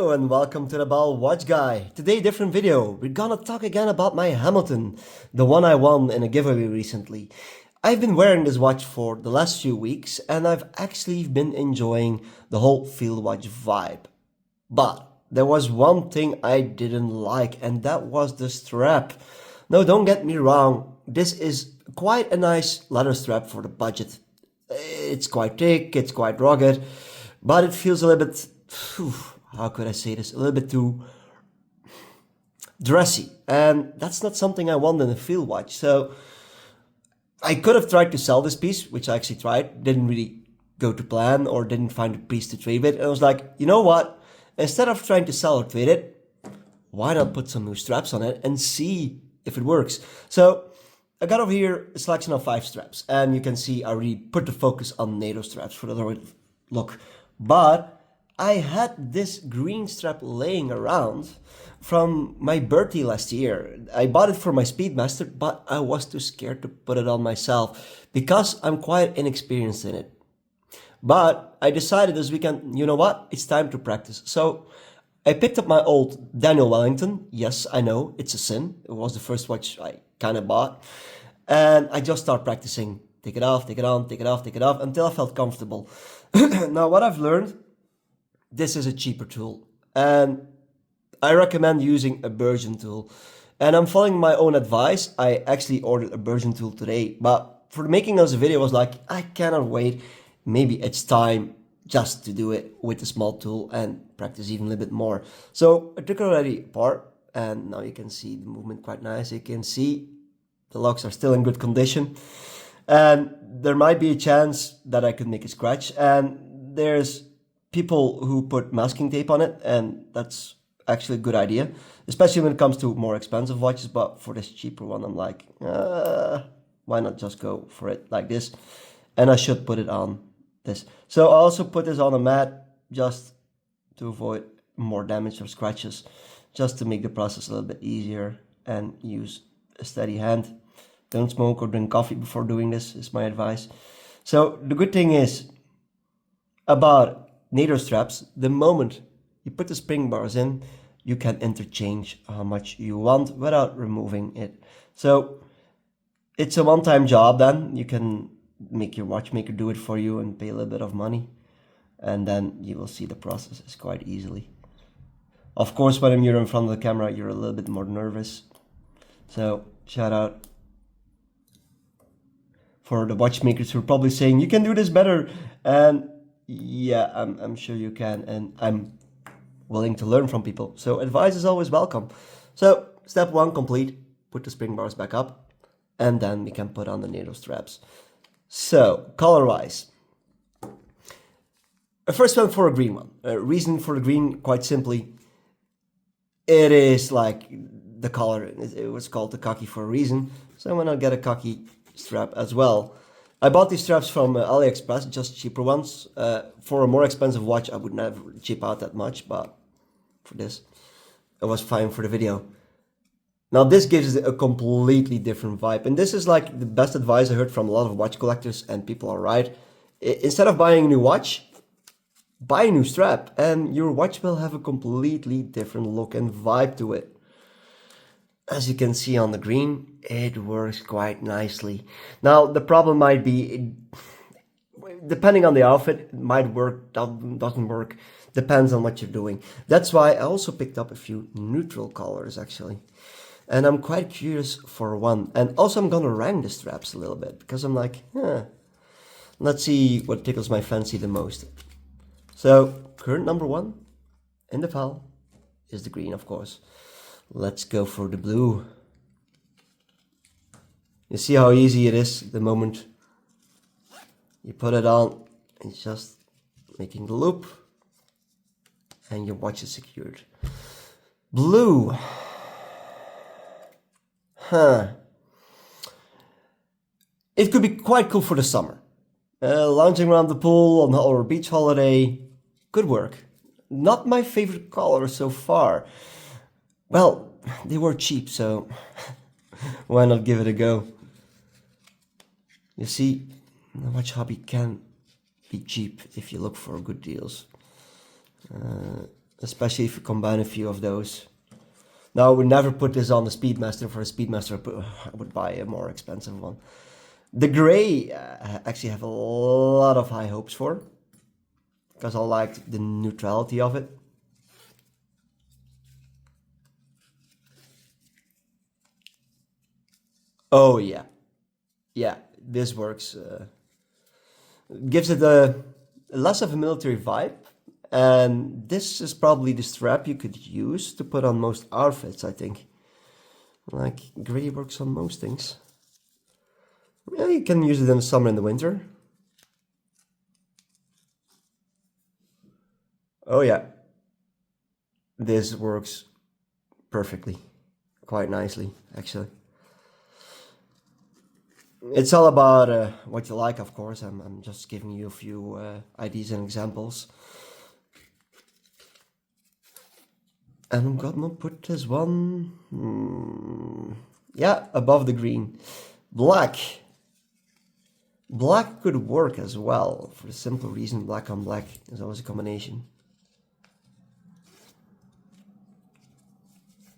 Hello and welcome to the Ball Watch Guy. Today, different video. We're gonna talk again about my Hamilton, the one I won in a giveaway recently. I've been wearing this watch for the last few weeks and I've actually been enjoying the whole field watch vibe. But there was one thing I didn't like, and that was the strap. No, don't get me wrong, this is quite a nice leather strap for the budget. It's quite thick, it's quite rugged, but it feels a little bit, how could I say this, a little bit too dressy. And that's not something I want in a field watch. So I could have tried to sell this piece, which I actually tried, didn't really go to plan or didn't find a piece to trade with. And I was like, you know what? Instead of trying to sell or trade it, why not put some new straps on it and see if it works? So I got over here a selection of 5 straps, and you can see I really put the focus on NATO straps for the right look. But I had this green strap laying around from my birthday last year. I bought it for my Speedmaster, but I was too scared to put it on myself because I'm quite inexperienced in it. But I decided this weekend, you know what, it's time to practice. So I picked up my old Daniel Wellington. Yes, I know, it's a sin. It was the first watch I kind of bought. And I just started practicing. Take it off, take it on, take it off, take it off, until I felt comfortable. Now, what I've learned, this is a cheaper tool. And I recommend using a Burgeon tool. And I'm following my own advice. I actually ordered a Burgeon tool today. But for making this video, I was like, I cannot wait. Maybe it's time just to do it with a small tool and practice even a little bit more. So I took it already apart, and now you can see the movement quite nice. You can see the locks are still in good condition, and there might be a chance that I could make a scratch. And there's people who put masking tape on it, and that's actually a good idea, especially when it comes to more expensive watches. But for this cheaper one, I'm like, why not just go for it like this? And I should put it on this. So I also put this on a mat just to avoid more damage or scratches, just to make the process a little bit easier, and use a steady hand. Don't smoke or drink coffee before doing this is my advice. So the good thing is about NATO straps, the moment you put the spring bars in, you can interchange how much you want without removing it. So it's a one-time job. Then you can make your watchmaker do it for you and pay a little bit of money, and then you will see the processes quite easily. Of course, when you're in front of the camera, you're a little bit more nervous. So shout out for the watchmakers who are probably saying you can do this better. And yeah, I'm sure you can, and I'm willing to learn from people. So advice is always welcome. So step 1 complete, put the spring bars back up, and then we can put on the NATO straps. So color wise, first one for a green one. Reason for the green, quite simply, it is like the color. It was called the khaki for a reason. So I'm gonna get a khaki strap as well. I bought these straps from AliExpress, just cheaper ones. For a more expensive watch, I would never cheap out that much, but for this, it was fine for the video. Now this gives it a completely different vibe, and this is like the best advice I heard from a lot of watch collectors, and people are right. Instead of buying a new watch, buy a new strap, and your watch will have a completely different look and vibe to it. As you can see on the green, it works quite nicely. Now the problem might be, depending on the outfit, it might work, doesn't work, depends on what you're doing. That's why I also picked up a few neutral colors actually. And I'm quite curious for one. And also I'm gonna rank the straps a little bit, because I'm like, let's see what tickles my fancy the most. So current number 1 in the pile is the green, of course. Let's go for the blue. You see how easy it is the moment you put it on. It's just making the loop and your watch is secured. Blue. It could be quite cool for the summer. Lounging around the pool or a beach holiday could work. Not my favorite color so far. Well, they were cheap, so why not give it a go? You see, the watch hobby can be cheap if you look for good deals. especially if you combine a few of those. Now, I would never put this on the Speedmaster. For a Speedmaster, I would buy a more expensive one. The gray, actually have a lot of high hopes for, because I liked the neutrality of it. Oh yeah, yeah, this works. Gives it a less of a military vibe, and this is probably the strap you could use to put on most outfits, I think. Like, gray works on most things. Yeah, you can use it in the summer and the winter. Oh yeah, this works perfectly, quite nicely, actually. It's all about what you like, of course. I'm just giving you a few ideas and examples. And I'm gonna put this one, yeah, above the green. Black. Black could work as well, for the simple reason black on black is always a combination.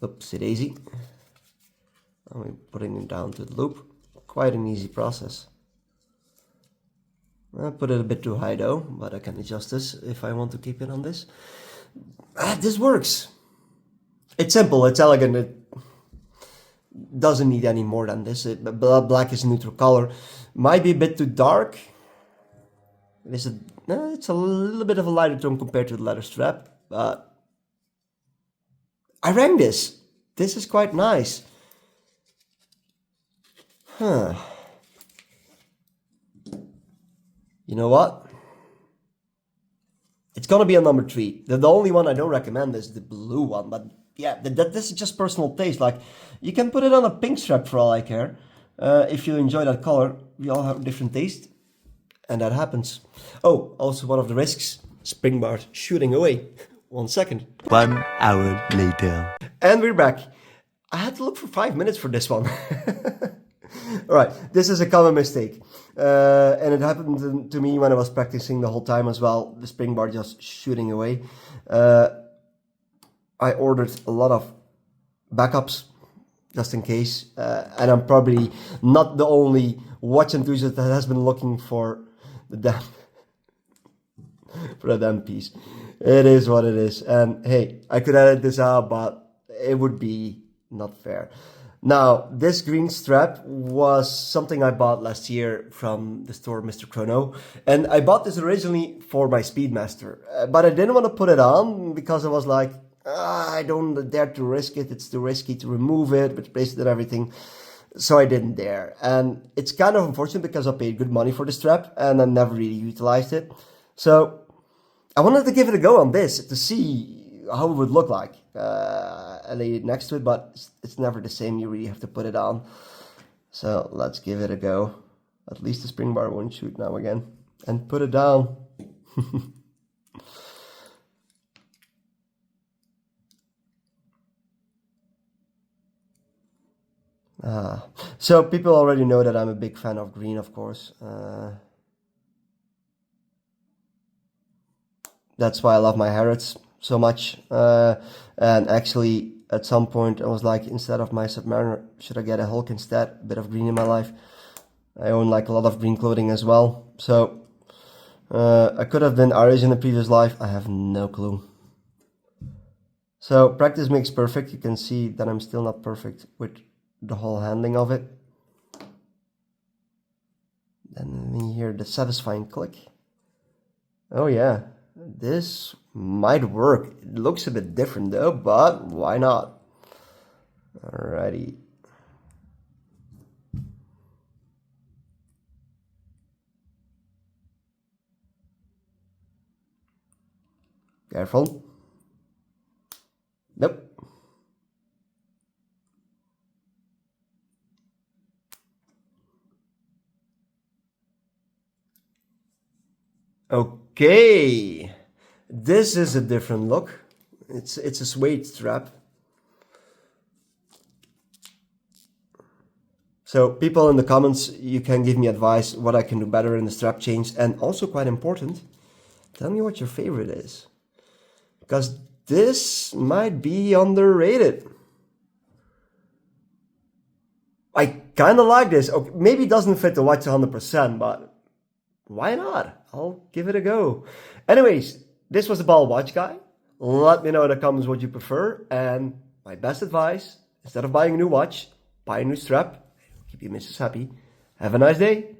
Oopsie daisy. And we're putting it down to the loop. Quite an easy process. I put it a bit too high though, but I can adjust this if I want to keep it on this. This works. It's simple, it's elegant, it doesn't need any more than this. Black is a neutral color. Might be a bit too dark. It's a little bit of a lighter tone compared to the leather strap, but I rang this. This is quite nice. Huh. You know what? It's gonna be a number 3. The only one I don't recommend is the blue one, but yeah, this is just personal taste. Like, you can put it on a pink strap for all I care. If you enjoy that color, we all have different taste, and that happens. Oh, also one of the risks, spring bar shooting away. 1 second. 1 hour later. And we're back. I had to look for 5 minutes for this one. Alright, this is a common mistake. And it happened to me when I was practicing the whole time as well. The spring bar just shooting away. I ordered a lot of backups just in case. And I'm probably not the only watch enthusiast that has been looking for the damn piece. It is what it is. And hey, I could edit this out, but it would be not fair. Now, this green strap was something I bought last year from the store Mr. Chrono. And I bought this originally for my Speedmaster. But I didn't want to put it on because I was like, I don't dare to risk it. It's too risky to remove it, replace it and everything. So I didn't dare. And it's kind of unfortunate because I paid good money for the strap and I never really utilized it. So I wanted to give it a go on this to see how it would look like. I laid it next to it, but it's never the same. You really have to put it on. So let's give it a go. At least the spring bar won't shoot now again. And put it down. So people already know that I'm a big fan of green, of course. That's why I love my Harrods so much. And actually, at some point, I was like, instead of my Submariner, should I get a Hulk instead? A bit of green in my life. I own like a lot of green clothing as well. So I could have been Irish in a previous life. I have no clue. So practice makes perfect. You can see that I'm still not perfect with the whole handling of it. Then we hear the satisfying click. Oh yeah, this might work. It looks a bit different though, but why not? Alrighty. Careful. Nope. Okay, this is a different look. It's a suede strap. So people in the comments, you can give me advice what I can do better in the strap change, and also quite important, tell me what your favorite is. Because this might be underrated. I kind of like this. Okay, maybe it doesn't fit the watch 100%, but why not? I'll give it a go. Anyways, this was the Ball Watch Guy. Let me know in the comments what you prefer. And my best advice, instead of buying a new watch, buy a new strap. Keep your missus happy. Have a nice day.